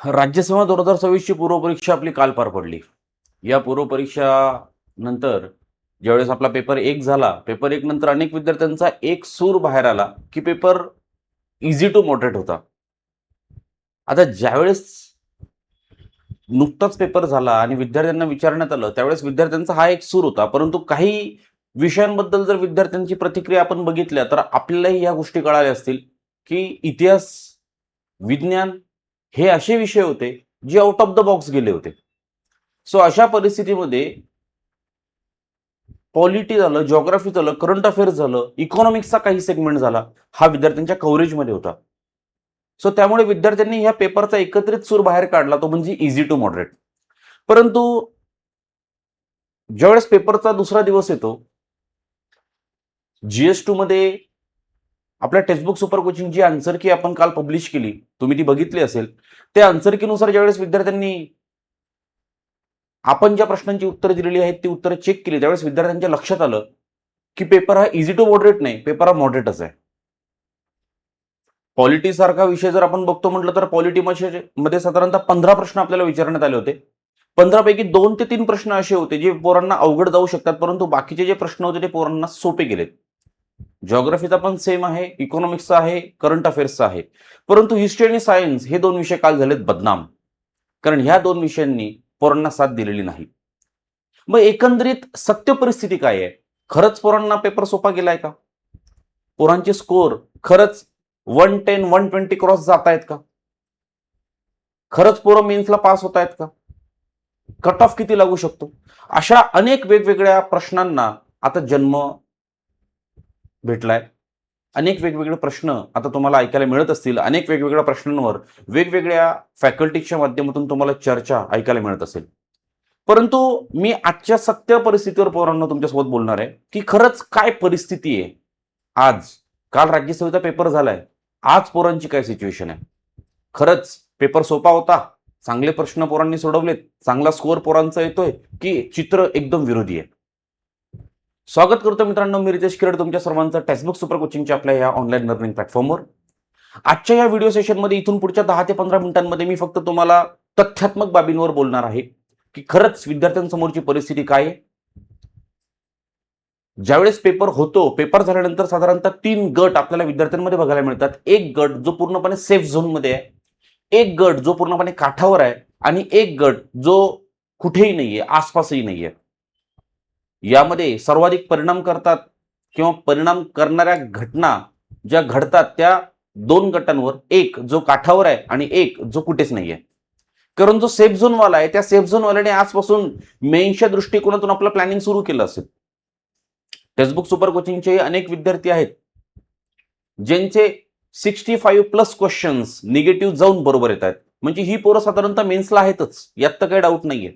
राज्यसेवा 2026 ची पूर्वपरीक्षा आपली काल पार पडली. या पूर्वपरीक्षा नंतर ज्यावेळेस आपला पेपर 1 झाला, पेपर 1 नंतर अनेक विद्यार्थ्यांचा एक सूर बाहेर आला, की पेपर ईझी टू मॉडरेट होता. आता ज्यावेळेस नुकताच पेपर झाला आणि विद्यार्थ्यांना विचारण्यात आलं, त्यावेळेस विद्यार्थ्यांचा हा एक सूर होता. परंतु काही विषयांबद्दल जर विद्यार्थ्यांची प्रतिक्रिया आपण बघितल्या, तर आपल्यालाही ह्या गोष्टी कळाल्या असतील, की इतिहास, विज्ञान हे असे विषय होते, जे आउट ऑफ द बॉक्स गेले होते. सो अशा परिस्थितीमध्ये पॉलिटी झालं, जिओग्राफी झालं, करंट अफेअर्स झालं, इकॉनॉमिक्सचा काही सेगमेंट झाला, हा विद्यार्थ्यांच्या कव्हरेजमध्ये होता. सो त्यामुळे विद्यार्थ्यांनी ह्या पेपरचा एकत्रित सूर बाहेर काढला, तो म्हणजे ईझी टू मॉडरेट. परंतु ज्यावेळेस पेपरचा दुसरा दिवस येतो, GS2 मध्ये आपल्या टेक्स्टबुक सुपर कोचिंगची आन्सर की आपण काल पब्लिश केली, तुम्ही ती बघितली असेल. त्या आन्सर कीनुसार ज्यावेळेस विद्यार्थ्यांनी आपण ज्या प्रश्नांची उत्तरं दिलेली आहेत, ती उत्तरं चेक केली, त्यावेळेस विद्यार्थ्यांच्या लक्षात आलं, की पेपर हा ईझी टू मॉडरेट नाही, पेपर हा मॉडरेटच आहे. पॉलिटी सारखा विषय जर आपण बघतो म्हटलं, तर पॉलिटीमध्ये साधारणतः 15 प्रश्न आपल्याला विचारण्यात आले होते. 15 पैकी 2 ते 3 प्रश्न असे होते, जे पोरांना अवघड जाऊ शकतात, परंतु बाकीचे जे प्रश्न होते, ते पोरांना सोपे गेलेत. जिओग्राफीचा पण सेम आहे, इकॉनॉमिक्सचा आहे, करंट अफेअर्सचा आहे. परंतु हिस्ट्री आणि सायन्स हे 2 विषय काल झालेत बदनाम. कारण ह्या 2 विषयांनी पोरांना साथ दिलेली नाही. मग एकंदरीत सत्य परिस्थिती काय आहे? खरंच पोरांना पेपर सोपा गेलाय का? पोरांचे स्कोर खरंच 110, 120 क्रॉस जात आहेत का? खरंच पोरं मेन्सला पास होत आहेत का? कट ऑफ किती लागू शकतो? अशा अनेक वेगवेगळ्या प्रश्नांना आता जन्म भेटलाय. अनेक वेगवेगळे प्रश्न आता तुम्हाला ऐकायला मिळत असतील. अनेक वेगवेगळ्या प्रश्नांवर वेगवेगळ्या फॅकल्टीच्या माध्यमातून तुम्हाला चर्चा ऐकायला मिळत असेल. परंतु मी आजच्या सत्य परिस्थितीवर पोरांनो तुमच्यासोबत बोलणार आहे, की खरंच काय परिस्थिती आहे आज. काल राज्यसेवेचा पेपर झालाय. आज पोरांची काय सिच्युएशन आहे? खरंच पेपर सोपा होता? चांगले प्रश्न पोरांनी सोडवलेत? चांगला स्कोअर पोरांचा येतोय? की चित्र एकदम विरोधी आहे? स्वागत करतो मित्रांनो, मी रितेश किरड तुमच्या सर्वांचं टेक्स्टबुक सुपर कोचिंगच्या आपल्या या ऑनलाईन लर्निंग प्लॅटफॉर्मवर. आजच्या या व्हिडिओ सेशनमध्ये इथून पुढच्या 10 ते 15 मिनिटांमध्ये मी फक्त तुम्हाला तथ्यात्मक बाबींवर बोलणार आहे, की खरंच विद्यार्थ्यांसमोरची परिस्थिती काय आहे. ज्यावेळेस पेपर होतो, पेपर झाल्यानंतर साधारणतः 3 गट आपल्याला विद्यार्थ्यांमध्ये बघायला मिळतात. एक गट जो पूर्णपणे सेफ झोनमध्ये आहे, एक गट जो पूर्णपणे काठावर आहे आणि एक गट जो कुठेही नाहीये, आसपासही नाहीये. यामध्ये सर्वाधिक परिणाम करतात किंवा परिणाम करणाऱ्या घटना ज्या घडतात त्या 2 गटांवर, एक जो काठावर आहे आणि एक जो कुठेच नाहीये. कारण जो सेफ झोन वाला आहे, त्या सेफ झोन वाल्याने आजपासून मेन्सच्या दृष्टिकोनातून आपलं प्लॅनिंग सुरू केलं असेल. टेक्स्टबुक सुपर कोचिंगचे अनेक विद्यार्थी आहेत, ज्यांचे 65 प्लस क्वेश्चन्स निगेटिव्ह जाऊन बरोबर येत आहेत. म्हणजे ही पोरं साधारणतः मेन्सला आहेतच, यात तर काही डाऊट नाहीये.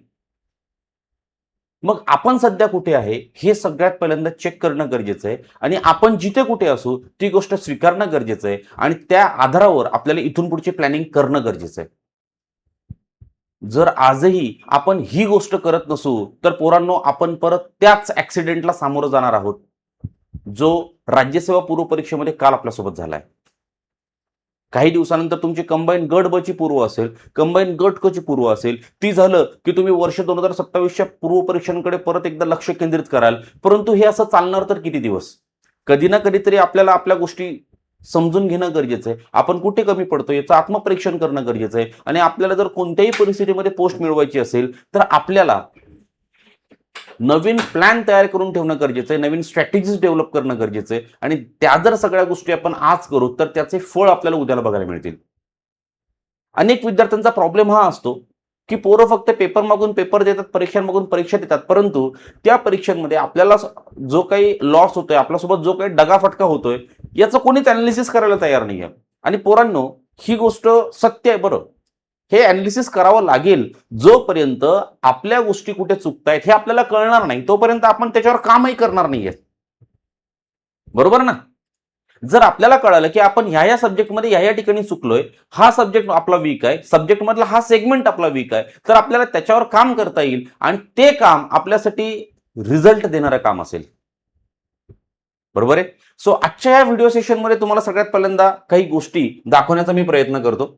मग आपण सध्या कुठे आहे हे सगळ्यात पहिल्यांदा चेक करणं गरजेचं आहे आणि आपण जिथे कुठे असू ती गोष्ट स्वीकारणं गरजेचं आहे आणि त्या आधारावर आपल्याला इथून पुढची प्लॅनिंग करणं गरजेचं आहे. जर आजही आपण ही गोष्ट करत नसू, तर पोरांनो आपण परत त्याच ऍक्सिडेंटला सामोरं जाणार आहोत, जो राज्यसेवा पूर्व परीक्षेमध्ये काल आपल्यासोबत झालाय. काही दिवसानंतर तुमची कंबाईन गट ब ची पूर्व असेल, कंबाईन गट क ची पूर्व असेल. ती झालं की तुम्ही वर्ष 2027च्या पूर्व परीक्षांकडे परत एकदा लक्ष केंद्रित कराल. परंतु हे असं चालणार तर किती दिवस? कधी ना कधीतरी आपल्याला आपल्या गोष्टी समजून घेणं गरजेचं आहे. आपण कुठे कमी पडतो याचं आत्मपरीक्षण करणं गरजेचं आहे आणि आपल्याला जर कोणत्याही परिस्थितीमध्ये पोस्ट मिळवायची असेल, तर आपल्याला नवीन प्लॅन तयार करून ठेवणं गरजेचं आहे, नवीन स्ट्रॅटेजीज डेव्हलप करणं गरजेचं आहे आणि त्या जर सगळ्या गोष्टी आपण आज करू, तर त्याचे फळ आपल्याला उद्याला बघायला मिळतील. अनेक विद्यार्थ्यांचा प्रॉब्लेम हा असतो, की पोरं फक्त पेपर मागून पेपर देतात, परीक्षांमागून परीक्षा देतात, परंतु त्या परीक्षांमध्ये आपल्याला जो काही लॉस होतोय, आपल्यासोबत जो काही दगाफटका होतोय, याचं कोणीच अनालिसिस करायला तयार नाहीये. आणि पोरांनो, ही गोष्ट सत्य आहे बरं. हे अनालिसिस करावं लागेल. जोपर्यंत आपल्या गोष्टी कुठे चुकतायत हे आपल्याला कळणार नाही, तोपर्यंत आपण त्याच्यावर कामही करणार नाहीये. बरोबर ना? जर आपल्याला कळालं की आपण ह्या सब्जेक्टमध्ये ह्या ठिकाणी चुकलोय, हा सब्जेक्ट आपला वीक आहे, सब्जेक्ट मधला हा सेगमेंट आपला वीक आहे, तर आपल्याला त्याच्यावर काम करता येईल आणि ते काम आपल्यासाठी रिझल्ट देणारं काम असेल. बरोबर आहे? सो आजच्या या व्हिडिओ सेशनमध्ये तुम्हाला सगळ्यात पहिल्यांदा काही गोष्टी दाखवण्याचा मी प्रयत्न करतो.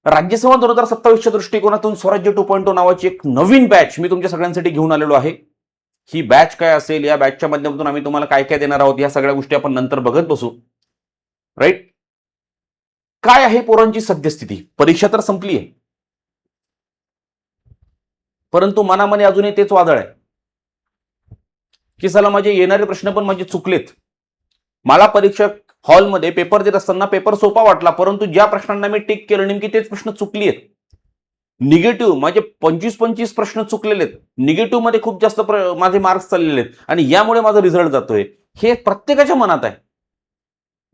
राज्यसेवा 2027च्या दृष्टिकोनातून स्वराज्य 2.0 नावाची एक नवीन बॅच मी तुमच्या सगळ्यांसाठी घेऊन आलेलो आहे. ही बॅच काय असेल, या बॅचच्या माध्यमातून आम्ही तुम्हाला काय काय देणार आहोत, या सगळ्या गोष्टी आपण नंतर बघत बसू. राईट. काय आहे पोरांची सद्यस्थिती? परीक्षा तर संपली आहे, परंतु मनामध्ये अजूनही तेच वादळ आहे की चला माझे येणारे प्रश्न पण माझे चुकलेत. मला परीक्षा हॉलमध्ये पेपर देत असताना पेपर सोपा वाटला, परंतु ज्या प्रश्नांना मी टिक केलं नेमकी तेच प्रश्न चुकली आहेत. निगेटिव्ह माझे 25 प्रश्न चुकलेले आहेत. निगेटिव्ह मध्ये खूप जास्त माझे मार्क्स चाललेले आहेत आणि यामुळे माझा रिझल्ट जातोय. हे प्रत्येकाच्या मनात आहे.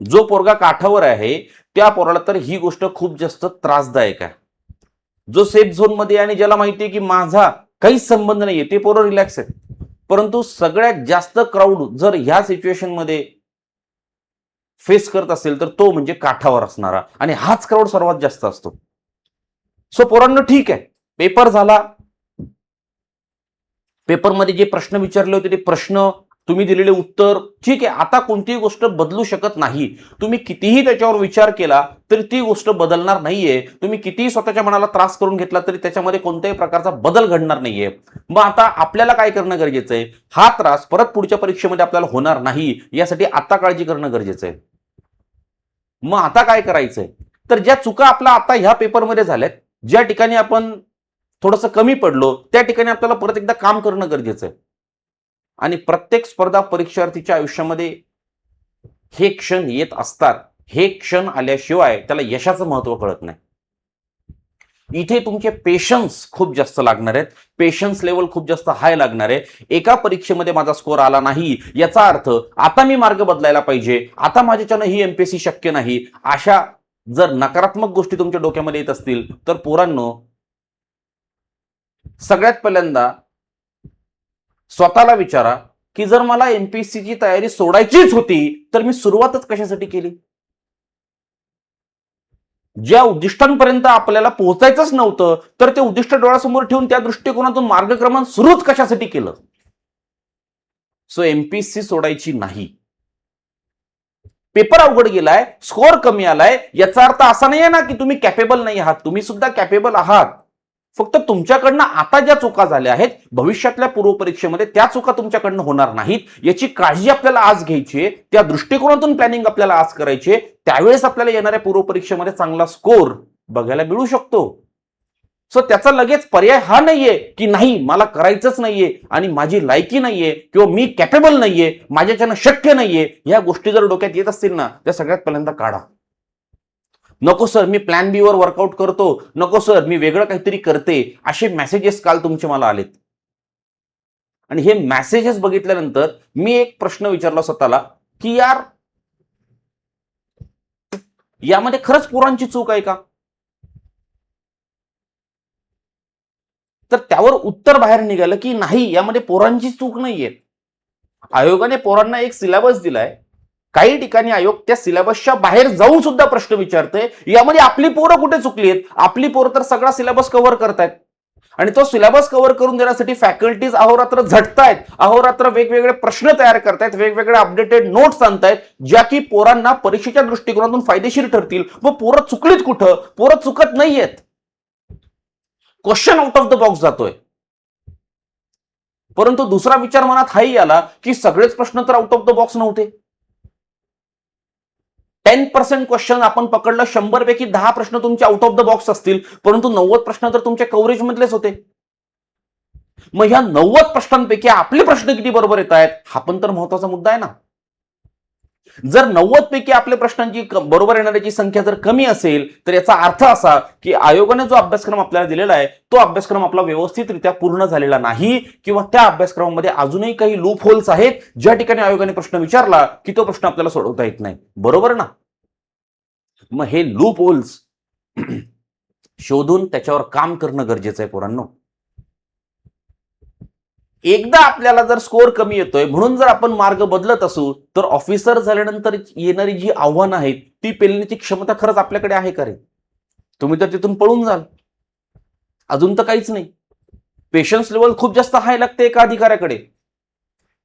जो पोरगा काठावर आहे त्या पोराला तर ही गोष्ट खूप जास्त त्रासदायक आहे. जो सेफ झोन मध्ये आणि ज्याला माहिती आहे की माझा काहीच संबंध नाहीये ते पोरं रिलॅक्स आहेत. परंतु सगळ्यात जास्त क्राऊड जर ह्या सिच्युएशन मध्ये फेस करत असेल तर तो म्हणजे काठावर असणारा, आणि हाच क्राऊड सर्वात जास्त असतो. सो पोरांनो ठीक आहे, पेपर झाला. पेपरमध्ये जे प्रश्न विचारले होते ते प्रश्न, तुम्ही दिलेले उत्तर ठीक आहे. आता कोणतीही गोष्ट बदलू शकत नाही. तुम्ही कितीही त्याच्यावर विचार केला तरी ती गोष्ट बदलणार नाहीये. तुम्ही कितीही स्वतःच्या मनाला त्रास करून घेतला तरी त्याच्यामध्ये कोणत्याही प्रकारचा बदल घडणार नाहीये. मग आता आपल्याला काय करणं गरजेचं आहे? हा त्रास परत पुढच्या परीक्षेमध्ये आपल्याला होणार नाही यासाठी आता काळजी करणं गरजेचं आहे. मग आता काय करायचंय? तर ज्या चुका आपल्या आता ह्या पेपरमध्ये झाल्यात, ज्या ठिकाणी आपण थोडंसं कमी पडलो त्या ठिकाणी आपल्याला परत एकदा काम करणं गरजेचं आहे. आणि प्रत्येक स्पर्धा परीक्षार्थीच्या आयुष्यामध्ये हे क्षण येत असतात. हे क्षण आल्याशिवाय त्याला यशाचं महत्व कळत नाही. इथे तुमचे पेशन्स खूप जास्त लागणार आहेत. पेशन्स लेवल खूप जास्त हाय लागणार आहे. एका परीक्षेमध्ये माझा स्कोर आला नाही याचा अर्थ आता मी मार्ग बदलायला पाहिजे, आता माझ्याच्यानं ही एमपीएससी शक्य नाही, अशा जर नकारात्मक गोष्टी तुमच्या डोक्यामध्ये येत असतील तर पोरांनो, सगळ्यात पहिल्यांदा स्वतःला विचारा की जर मला एमपीएससीची तयारी सोडायचीच होती तर मी सुरुवातच कशासाठी केली? ज्या उद्दिष्टांपर्यंत आपल्याला पोहोचायचंच नव्हतं तर ते उद्दिष्ट डोळ्यासमोर ठेवून त्या दृष्टिकोनातून मार्गक्रमण सुरूच कशासाठी केलं? सो एमपीएससी सोडायची नाही. पेपर अवघड गेलाय, स्कोर कमी आलाय, याचा अर्थ असा नाहीये ना की तुम्ही कॅपेबल नाही आहात. तुम्ही सुद्धा कॅपेबल आहात. फक्त तुमच्याकडनं आता ज्या चुका झाल्या आहेत भविष्यातल्या पूर्वपरीक्षेमध्ये त्या चुका तुमच्याकडनं होणार नाहीत याची काळजी आपल्याला आज घ्यायची आहे. त्या दृष्टिकोनातून प्लॅनिंग आपल्याला आज करायची. त्यावेळेस आपल्याला येणाऱ्या पूर्वपरीक्षेमध्ये चांगला स्कोर बघायला मिळू शकतो. सो त्याचा लगेच पर्याय हा नाहीये की नाही मला करायचंच नाहीये आणि माझी लायकी नाहीये किंवा मी कॅपेबल नाहीये, माझ्याच्यानं शक्य नाहीये, या गोष्टी जर डोक्यात येत असतील ना त्या सगळ्यात पहिल्यांदा काढा. नको सर मी प्लॅन बी वर वर्कआउट करतो, नको सर मी वेगळं काहीतरी करते, असे मेसेजेस काल तुमचे मला आलेत. आणि हे मेसेजेस बघितल्यानंतर मी एक प्रश्न विचारला स्वतःला की यार यामध्ये खरंच पोरांची चूक आहे का? तर त्यावर उत्तर बाहेर निघालं की नाही, यामध्ये पोरांची चूक नाहीये. आयोगाने पोरांना एक सिलेबस दिलाय. काही ठिकाणी आयोग त्या सिलेबसच्या बाहेर जाऊन सुद्धा प्रश्न विचारते. यामध्ये आपली पोरं कुठे चुकली आहेत? आपली पोरं तर सगळा सिलेबस कव्हर करतायत आणि तो सिलेबस कव्हर करून देण्यासाठी फॅकल्टीज अहोरात्र झटतायत, अहोरात्र वेगवेगळे प्रश्न तयार करतायत, वेगवेगळे अपडेटेड नोट्स आणतायत ज्या की पोरांना परीक्षेच्या दृष्टिकोनातून फायदेशीर ठरतील. मग पोरं चुकलीत कुठं? पोरं चुकत नाहीयेत. Question out of the box जातोय. परंतु दुसरा विचार मनात हाही आला की सगळेच प्रश्न तर आउट ऑफ द बॉक्स नव्हते. 10% क्वेश्चन आपण पकडलं, 100 पैकी 10 प्रश्न तुमचे आउट ऑफ द बॉक्स असतील, परंतु 90 प्रश्न तर तुमच्या कव्हरेज मधलेच होते. मग ह्या 90 प्रश्नांपैकी आपले प्रश्न किती बरोबर येत आहेत हा पण तर महत्वाचा मुद्दा आहे ना. जर 90 पैकी आपल्या प्रश्नांची बरोबर येणाऱ्याची संख्या जर कमी असेल तर याचा अर्थ असा की आयोगाने जो अभ्यासक्रम आपल्याला दिलेला आहे तो अभ्यासक्रम आपला व्यवस्थितरित्या पूर्ण झालेला नाही, किंवा त्या अभ्यासक्रमामध्ये अजूनही काही लूप होल्स आहेत ज्या ठिकाणी आयोगाने प्रश्न विचारला की तो प्रश्न आपल्याला सोडवता येत नाही. बरोबर ना? मग हे लूप होल्स शोधून त्याच्यावर काम करणं गरजेचं आहे पोरांनो. एकदा आपल्याला जर स्कोर कमी येतोय म्हणून जर आपण मार्ग बदलत असू तर ऑफिसर झाल्यानंतर येणारी जी आव्हानं आहेत ती पेलण्याची क्षमता खरंच आपल्याकडे आहे का रे? तुम्ही तर तिथून पळून जाल. अजून तर काहीच नाही. पेशन्स लेवल खूप जास्त हाय लागते एका अधिकाऱ्याकडे.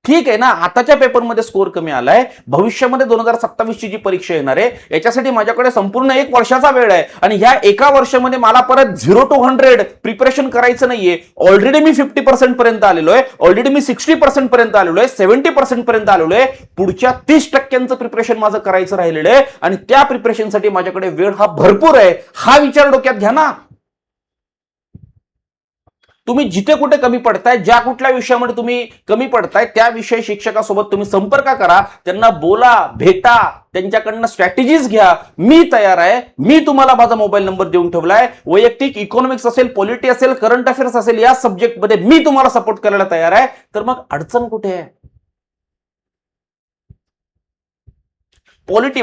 ठीक आहे ना, आताच्या पेपरमध्ये स्कोर कमी आलाय, भविष्यामध्ये 2027 ची जी परीक्षा येणार आहे याच्यासाठी माझ्याकडे संपूर्ण 1 वर्षाचा वेळ आहे आणि ह्या एका वर्षामध्ये मला परत 0 to 100 प्रिपरेशन करायचं नाहीये. ऑलरेडी मी 50% पर्यंत आलेलो आहे, ऑलरेडी मी 60% पर्यंत आलेलो आहे, 70% पर्यंत आलेलो आहे. पुढच्या 30% प्रिपरेशन माझं करायचं राहिलेलं आहे आणि त्या प्रिपरेशनसाठी माझ्याकडे वेळ हा भरपूर आहे. हा विचार डोक्यात घ्या ना. तुम्ही जिथे कुठे कमी पडताय, ज्या कुठल्या विषयामध्ये तुम्ही कमी पडताय, त्या विषय शिक्षकासोबत तुम्ही संपर्क करा, त्यांना बोला, भेटा, त्यांच्याकडनं स्ट्रॅटेजीज घ्या. मी तयार आहे. मी तुम्हाला माझा मोबाईल नंबर देऊन ठेवलाय. वैयक्तिक इकॉनॉमिक्स असेल, पॉलिटी असेल, करंट अफेअर्स असेल, या सब्जेक्टमध्ये मी तुम्हाला सपोर्ट करायला तयार आहे. तर मग अडचण कुठे आहे? पॉलिटी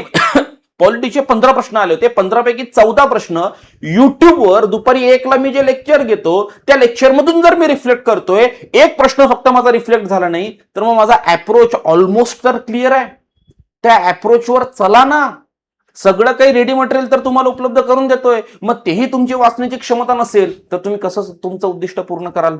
पॉलिटीचे 15 प्रश्न आले होते. 15 पैकी 14 प्रश्न युट्यूबवर दुपारी 1 ला मी जे लेक्चर घेतो त्या लेक्चर मधून जर मी रिफ्लेक्ट करतोय, एक प्रश्न फक्त माझा रिफ्लेक्ट झाला नाही, तर मग माझा अप्रोच ऑलमोस्ट तर क्लिअर आहे. त्या अप्रोचवर चला ना. सगळं काही रेडी मटेरियल तर तुम्हाला उपलब्ध करून देतोय, मग तेही तुमची वाचण्याची क्षमता नसेल तर तुम्ही कसं तुमचं उद्दिष्ट पूर्ण कराल?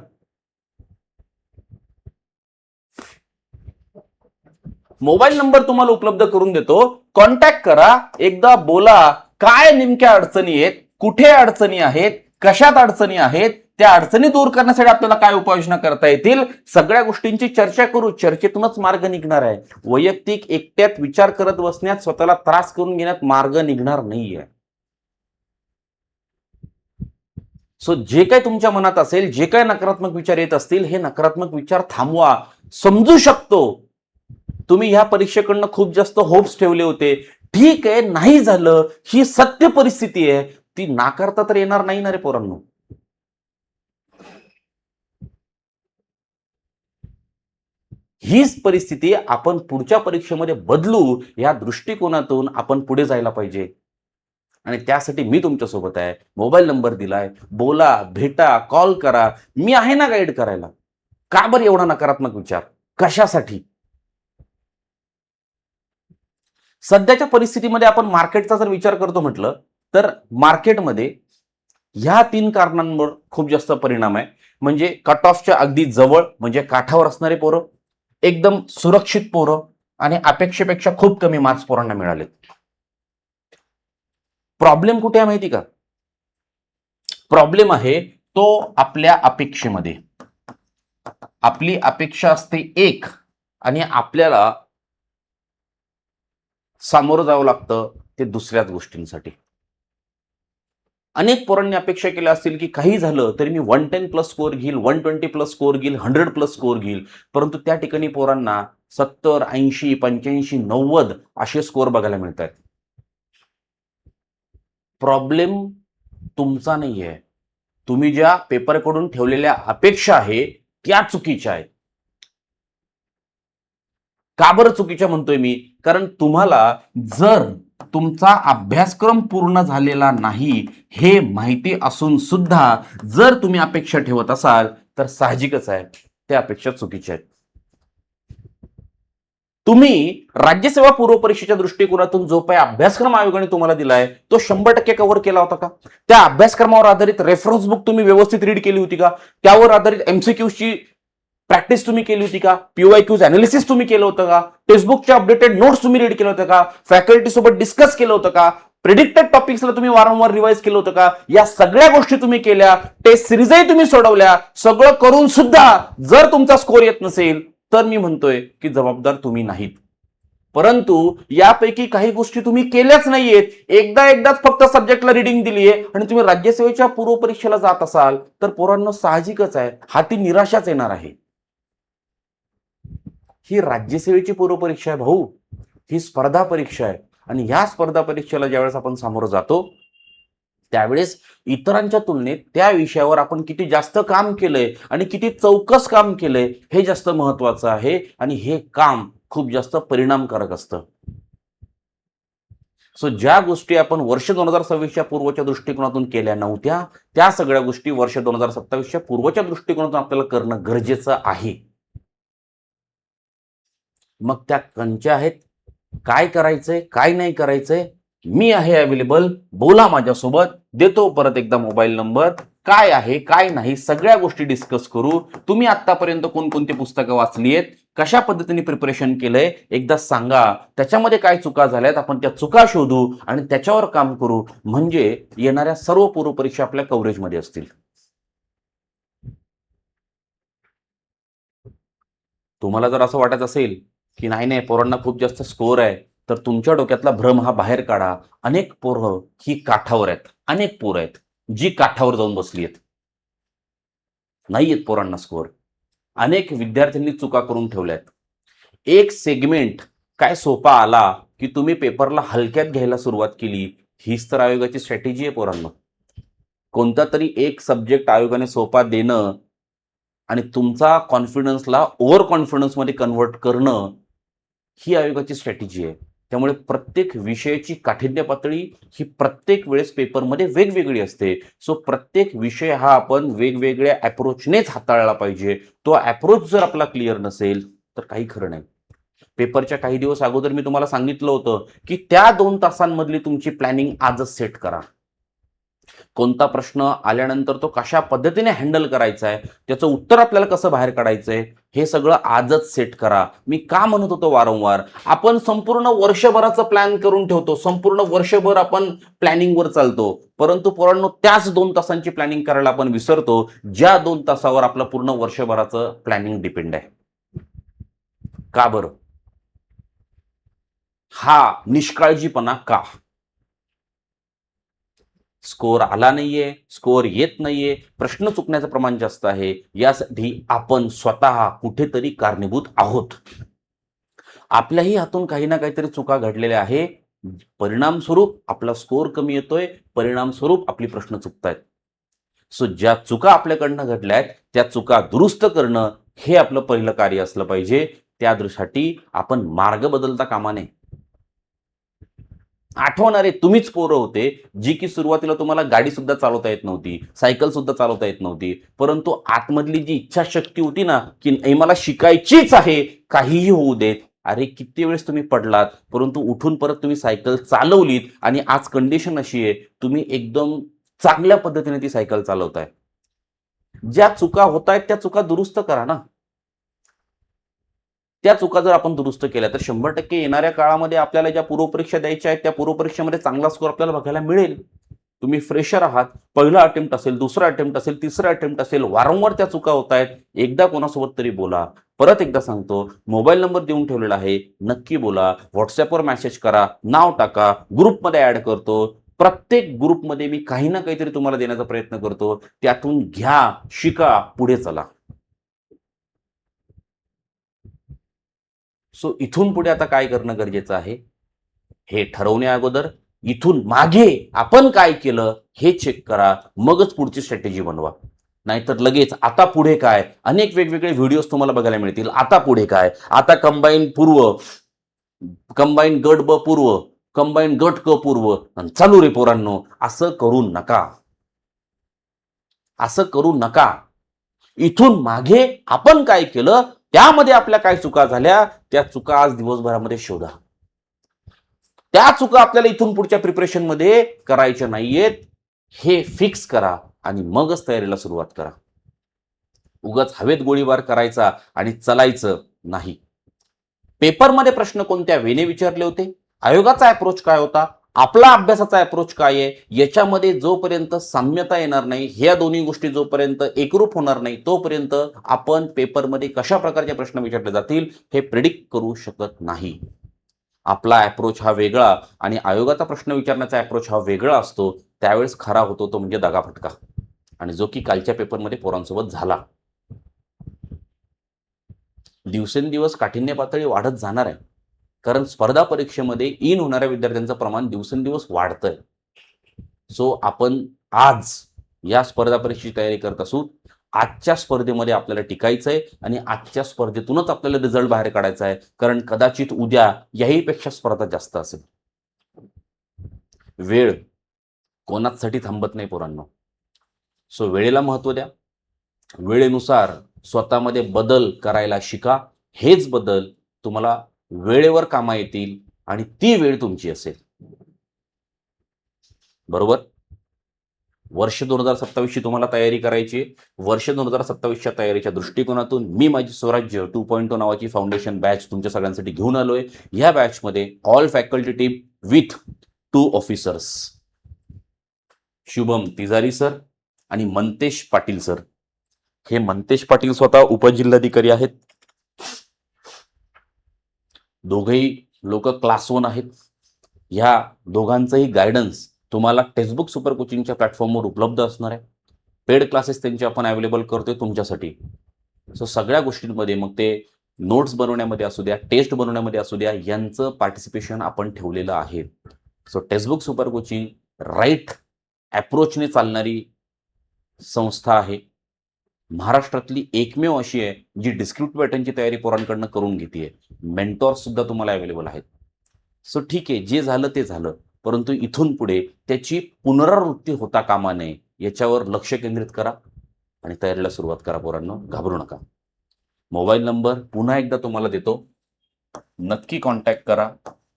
मोबाईल नंबर तुम्हाला उपलब्ध करून देतो, कॉन्टॅक्ट करा, एकदा बोला. काय नेमक्या अडचणी आहेत, कुठे अडचणी आहेत, कशात अडचणी आहेत, त्या अडचणी दूर करण्यासाठी आपल्याला काय उपाययोजना करता येतील, सगळ्या गोष्टींची चर्चा करू. चर्चेतूनच मार्ग निघणार आहे. वैयक्तिक एकट्यात विचार करत बसण्यात, स्वतःला त्रास करून घेण्यात मार्ग निघणार नाहीये. सो जे काही तुमच्या मनात असेल, जे काही नकारात्मक विचार येत असतील, हे नकारात्मक विचार थांबवा. समजू शकतो तुम्ही ह्या परीक्षेकडनं खूप जास्त होप्स ठेवले होते. ठीक आहे, नाही झालं, ही सत्य परिस्थिती आहे, ती नाकारता तर येणार नाही ना रे पोरांनो. हीच परिस्थिती आपण पुढच्या परीक्षेमध्ये बदलू, या दृष्टिकोनातून आपण पुढे जायला पाहिजे. आणि त्यासाठी मी तुमच्या सोबत आहे. मोबाईल नंबर दिलाय, बोला, भेटा, कॉल करा. मी आहे ना गाईड करायला. का बरं एवढा नकारात्मक विचार, कशासाठी? सध्याच्या परिस्थितीमध्ये आपण मार्केटचा जर विचार करतो म्हटलं, तर मार्केटमध्ये ह्या 3 कारणांवर खूप जास्त परिणाम आहे. म्हणजे कट ऑफच्या अगदी जवळ, म्हणजे काठावर असणारे पोरं, एकदम सुरक्षित पोरं आणि अपेक्षेपेक्षा खूप कमी मार्क्स पोरांना मिळालेत. प्रॉब्लेम कुठे आहे माहिती का? प्रॉब्लेम आहे तो आपल्या अपेक्षेमध्ये. आपली अपेक्षा असते एक आणि आपल्याला सामोरं जावं लागतं ते दुसऱ्याच गोष्टींसाठी. अनेक पोरांनी अपेक्षा केल्या असतील की काही झालं तरी मी 110 प्लस स्कोर घेईल, 120 प्लस स्कोर घेईल, 100 प्लस स्कोर घेईल. परंतु त्या ठिकाणी पोरांना 70, 80, 85, 90 असे स्कोर बघायला मिळतात. प्रॉब्लेम तुमचा नाहीये. तुम्ही ज्या पेपरकडून ठेवलेल्या अपेक्षा आहे त्या चुकीच्या आहेत. का बरं चुकीच्या म्हणतोय मी? कारण तुम्हाला जर तुमचा अभ्यासक्रम पूर्ण झालेला नाही हे माहिती असून सुद्धा जर तुम्ही अपेक्षा ठेवत असाल तर साहजिकच आहे त्या अपेक्षा चुकीच्या आहेत. तुम्ही राज्यसेवा पूर्व परीक्षेच्या दृष्टिकोनातून जो काही अभ्यासक्रम आयोगाने तुम्हाला दिलाय तो 100% कव्हर केला होता का? त्या अभ्यासक्रमावर आधारित रेफरन्स बुक तुम्ही व्यवस्थित रीड केली होती का? त्यावर आधारित एमसीक्यूची प्रॅक्टिस तुम्ही केली होती का? पीवायक्यूज अनालिसिस तुम्ही केलं होतं का? टेक्स्टबुकच्या अपडेटेड नोट्स तुम्ही रीड केलं होतं का? फॅकल्टी सोबत डिस्कस केलं होतं का? प्रिडिक्टेड टॉपिक्सला तुम्ही वारंवार रिवाइज केलं होतं का? या सगळ्या गोष्टी तुम्ही केल्या, टेस्ट सिरीजही तुम्ही सोडवल्या. सगळं करून सुद्धा जर तुमचा स्कोर येत नसेल तर मी म्हणतोय की जबाबदार तुम्ही नाहीत. परंतु यापैकी काही गोष्टी तुम्ही केल्याच नाहीयेत. एकदाच फक्त सब्जेक्टला रिडिंग दिलीये आणि तुम्ही राज्यसेवेच्या पूर्व परीक्षेला जात असाल तर पोरांनो साहजिकच आहे, हाती निराशाच येणार आहे. ही राज्यसेवेची पूर्व परीक्षा आहे भाऊ, ही स्पर्धा परीक्षा आहे आणि ह्या स्पर्धा परीक्षेला ज्यावेळेस आपण सामोरं जातो त्यावेळेस इतरांच्या तुलनेत त्या विषयावर आपण किती जास्त काम केलंय आणि किती चौकस काम केलंय हे जास्त महत्वाचं आहे आणि हे काम खूप जास्त परिणामकारक असतं. सो ज्या गोष्टी आपण वर्ष 2026च्या पूर्वच्या दृष्टिकोनातून केल्या नव्हत्या त्या सगळ्या गोष्टी वर्ष 2027च्या पूर्वच्या दृष्टिकोनातून आपल्याला करणं गरजेचं आहे. मग त्या कंच्या आहेत, काय करायचंय काय नाही करायचंय, मी आहे अवेलेबल. बोला माझ्यासोबत, देतो परत एकदा मोबाईल नंबर. काय आहे काय नाही सगळ्या गोष्टी डिस्कस करू. तुम्ही आतापर्यंत कोणकोणती पुस्तकं वाचली आहेत, कशा पद्धतीने प्रिपरेशन केलंय एकदा सांगा. त्याच्यामध्ये काय चुका झाल्यात आपण त्या चुका शोधू आणि त्याच्यावर काम करू, म्हणजे येणाऱ्या सर्व पूर्वपरीक्षा आपल्या कव्हरेजमध्ये असतील. तुम्हाला जर असं वाटत असेल की नाही नाही पोरांना खूप जास्त स्कोअर आहे, तर तुमच्या डोक्यातला भ्रम हा बाहेर काढा. अनेक पोरं ही काठावर आहेत, अनेक पोरं आहेत जी काठावर जाऊन बसली आहेत. नाही आहेत पोरांना स्कोअर. अनेक विद्यार्थ्यांनी चुका करून ठेवल्यात. एक सेगमेंट काय सोपा आला की तुम्ही पेपरला हलक्यात घ्यायला सुरुवात केली. हीच तर आयोगाची स्ट्रॅटेजी आहे पोरांनो. कोणता तरी एक सब्जेक्ट आयोगाने सोपा देणं आणि तुमचा कॉन्फिडन्सला ओव्हर कॉन्फिडन्समध्ये कन्व्हर्ट करणं, ही आयोगाची स्ट्रॅटेजी आहे. त्यामुळे प्रत्येक विषयाची काठिण्य पातळी ही प्रत्येक वेळेस पेपरमध्ये वेगवेगळी असते. सो प्रत्येक विषय हा आपण वेगवेगळ्या अप्रोचनेच हाताळला पाहिजे. तो अप्रोच जर आपला क्लिअर नसेल तर काही खरं नाही. पेपरच्या काही दिवस अगोदर मी तुम्हाला सांगितलं होतं की त्या 2 तासांमधली तुमची प्लॅनिंग आजच सेट करा. कोणता प्रश्न आल्यानंतर तो कशा पद्धतीने हँडल करायचा आहे, त्याचं उत्तर आपल्याला कसं बाहेर काढायचंय, हे सगळं आजच सेट करा. मी का म्हणत होतो वारंवार, आपण संपूर्ण वर्षभराचं प्लॅन करून ठेवतो. संपूर्ण वर्षभर आपण प्लॅनिंगवर चालतो. परंतु पोरांनो त्याच 2 तासांची प्लॅनिंग करायला आपण विसरतो, ज्या 2 तासावर आपलं पूर्ण वर्षभराचं प्लॅनिंग डिपेंड आहे. का बरं? हा निष्काळजीपणा का? स्कोअर आला नाहीये, स्कोअर येत नाहीये, प्रश्न चुकण्याचं प्रमाण जास्त आहे. यासाठी आपण स्वतः कुठेतरी कारणीभूत आहोत. आपल्याही हातून काही ना काहीतरी चुका घडलेल्या आहे. परिणामस्वरूप आपला स्कोअर कमी येतोय, परिणामस्वरूप आपली प्रश्न चुकतायत. सो ज्या चुका आपल्याकडनं घडल्या आहेत, त्या चुका दुरुस्त करणं हे आपलं पहिलं कार्य असलं पाहिजे. त्या दृष्टीसाठी आपण मार्ग बदलता कामा नये. आठवणारे तुम्हीच पोरं होते, जी की सुरुवातीला तुम्हाला गाडी सुद्धा चालवता येत नव्हती, सायकल सुद्धा चालवता येत नव्हती. परंतु आतमधली जी इच्छाशक्ती होती ना, की नाही मला शिकायचीच आहे, काहीही होऊ देत. अरे किती वेळेस तुम्ही पडलात, परंतु उठून परत तुम्ही सायकल चालवलीत आणि आज कंडिशन अशी आहे, तुम्ही एकदम चांगल्या पद्धतीने ती सायकल चालवताय. ज्या चुका होतायत त्या चुका दुरुस्त करा ना. त्या चुका जर आपण दुरुस्त केल्या तर 100% येणाऱ्या काळामध्ये आपल्याला ज्या पूर्वपरीक्षा द्यायच्या आहेत त्या पूर्वपरीक्षेमध्ये चांगला स्कोर आपल्याला बघायला मिळेल. तुम्ही फ्रेशर आहात. पहिला अटेम्प्ट असेल, दुसरा अटेम्प्ट असेल, तिसरा अटेम्प्ट असेल, वारंवार त्या चुका होत आहेत. एकदा कोणासोबत तरी बोला. परत एकदा सांगतो, मोबाईल नंबर देऊन ठेवलेला आहे. नक्की बोला. WhatsAppवर मेसेज करा, नाव टाका, ग्रुपमध्ये ऍड करतो. प्रत्येक ग्रुपमध्ये मी काही ना काहीतरी तुम्हाला देण्याचा प्रयत्न करतो. त्यातून घ्या, शिका, पुढे चला. सो इथून पुढे आता काय करणं गरजेचं आहे हे ठरवण्या अगोदर इथून मागे आपण काय केलं हे चेक करा. मगच पुढची स्ट्रॅटेजी बनवा. नाहीतर लगेच आता पुढे काय, अनेक वेगवेगळे व्हिडिओज तुम्हाला बघायला मिळतील. आता पुढे काय, आता कंबाईन पूर्व, कंबाईन गट ब पूर्व, कंबाईन गट क पूर्व, आणि चालू रे पोरांनो. असं करू नका. असं करू नका. इथून मागे आपण काय केलं, त्यामध्ये आपल्या काय चुका झाल्या, त्या चुका आज दिवसभरामध्ये शोधा. त्या चुका आपल्याला इथून पुढच्या प्रिपरेशनमध्ये करायच्या नाहीयेत, हे फिक्स करा आणि मगच तयारीला सुरुवात करा. उगाच हवेत गोळीबार करायचा आणि चलायचं नाही. पेपरमध्ये प्रश्न कोणत्या वेने विचारले होते, आयोगाचा अप्रोच काय होता, आपला अभ्यासाचा अप्रोच काय आहे, याच्यामध्ये जोपर्यंत साम्यता येणार नाही, ह्या दोन्ही गोष्टी जोपर्यंत एकरूप होणार नाही, तोपर्यंत आपण पेपरमध्ये कशा प्रकारचे प्रश्न विचारले जातील हे प्रिडिक्ट करू शकत नाही. आपला अप्रोच हा वेगळा आणि आयोगाचा प्रश्न विचारण्याचा अप्रोच हा वेगळा असतो. त्यावेळेस खरा होतो तो म्हणजे दगाफटका, आणि जो की कालच्या पेपरमध्ये पोरांसोबत झाला. दिवसेंदिवस काठिण्य पातळी वाढत जाणार आहे, कारण स्पर्धा परीक्षेमध्ये इन होणाऱ्या विद्यार्थ्यांचं प्रमाण दिवसेंदिवस वाढतंय. सो आपण आज या स्पर्धा परीक्षेची तयारी करत असू. आजच्या स्पर्धेमध्ये आपल्याला टिकायचंय आणि आजच्या स्पर्धेतूनच आपल्याला रिझल्ट बाहेर काढायचा आहे, कारण कदाचित उद्या याहीपेक्षा स्पर्धा जास्त असेल. वेळ कोणासाठी थांबत नाही पोरांनो. सो वेळेला महत्त्व द्या. वेळेनुसार स्वतःमध्ये बदल करायला शिका. हेच बदल तुम्हाला वेळेवर कामा येतील आणि ती वेळ तुमची असेल. बरोबर? वर्ष 2027ची तुम्हाला तयारी करायची. वर्ष 2027च्या तयारीच्या दृष्टिकोनातून मी माझी स्वराज्य 2.0 नावाची फाउंडेशन बॅच तुमच्या सगळ्यांसाठी घेऊन आलोय. या बॅचमध्ये all faculty team with 2 officers, Shubham Tijari sir आणि मंतेश पाटील सर. हे मंतेश पाटील स्वतः उपजिल्हाधिकारी आहेत. दोघेही लोक क्लास 1 आहेत. ह्या दोघांचंही गायडन्स तुम्हाला टेक्स्टबुक सुपर कोचिंगच्या प्लॅटफॉर्मवर उपलब्ध असणार आहे. पेड क्लासेस त्यांचे आपण अवेलेबल करतोय तुमच्यासाठी. सो सगळ्या गोष्टींमध्ये, मग ते नोट्स बनवण्यामध्ये असू द्या, टेस्ट बनवण्यामध्ये असू द्या, यांचं पार्टिसिपेशन आपण ठेवलेलं आहे. So textbook super coaching right अप्रोचने चालणारी संस्था आहे. महाराष्ट्रातली एकमेव अशी आहे जी डिस्क्रिप्ट पॅटर्नची तयारी पोरांकडनं करून घेते. मेंटॉर्स सुद्धा तुम्हाला अवेलेबल आहेत. सो ठीक आहे, जे झालं ते झालं, परंतु इथून पुढे त्याची पुनरावृत्ती होता कामा नये याच्यावर लक्ष केंद्रित करा आणि तयारीला सुरुवात करा. पोरांनो, घाबरू नका. मोबाईल नंबर पुन्हा एकदा तुम्हाला देतो, नक्की कॉन्टॅक्ट करा.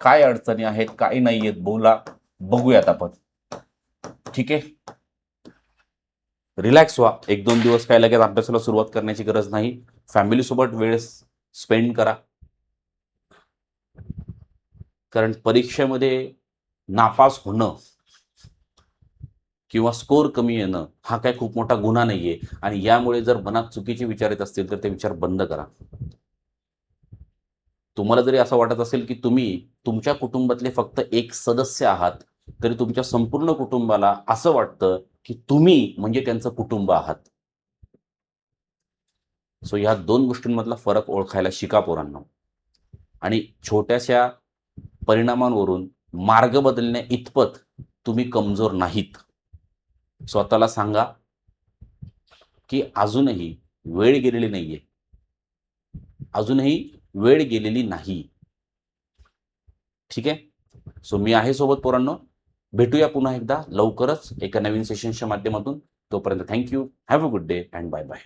काय अडचणी आहेत, काय नाही आहेत, बोला, बघूयात आपण. ठीक आहे, रिलॅक्स व्हा. 1-2 दिवस काय लगेच अभ्यासाला सुरुवात करण्याची गरज नाही. फॅमिलीसोबत वेळ स्पेंड करा, कारण परीक्षेमध्ये नापास होणं किंवा स्कोर कमी येणं हा काय खूप मोठा गुन्हा नाहीये. आणि यामुळे जर मनात चुकीचे विचार येत असतील तर ते विचार बंद करा. तुम्हाला जरी असं वाटत असेल की तुम्ही तुमच्या कुटुंबातले फक्त एक सदस्य आहात, तरी तुमच्या संपूर्ण कुटुंबाला असं वाटतं की तुम्ही म्हणजे त्यांचं कुटुंब आहात. सो ह्या 2 गोष्टींमधला फरक ओळखायला शिका पोरांनो. आणि छोट्याशा परिणामांवरून मार्ग बदलण्या इतपत तुम्ही कमजोर नाहीत. स्वतःला सांगा की अजूनही वेळ गेलेली नाहीये, अजूनही वेळ गेलेली नाही. ठीक आहे. सो मी आहे सोबत पोरांनो. भेटूया पुन्हा एकदा लवकरच एका नवीन सेशनच्या माध्यमातून. तोपर्यंत thank you. Have a good day and bye bye.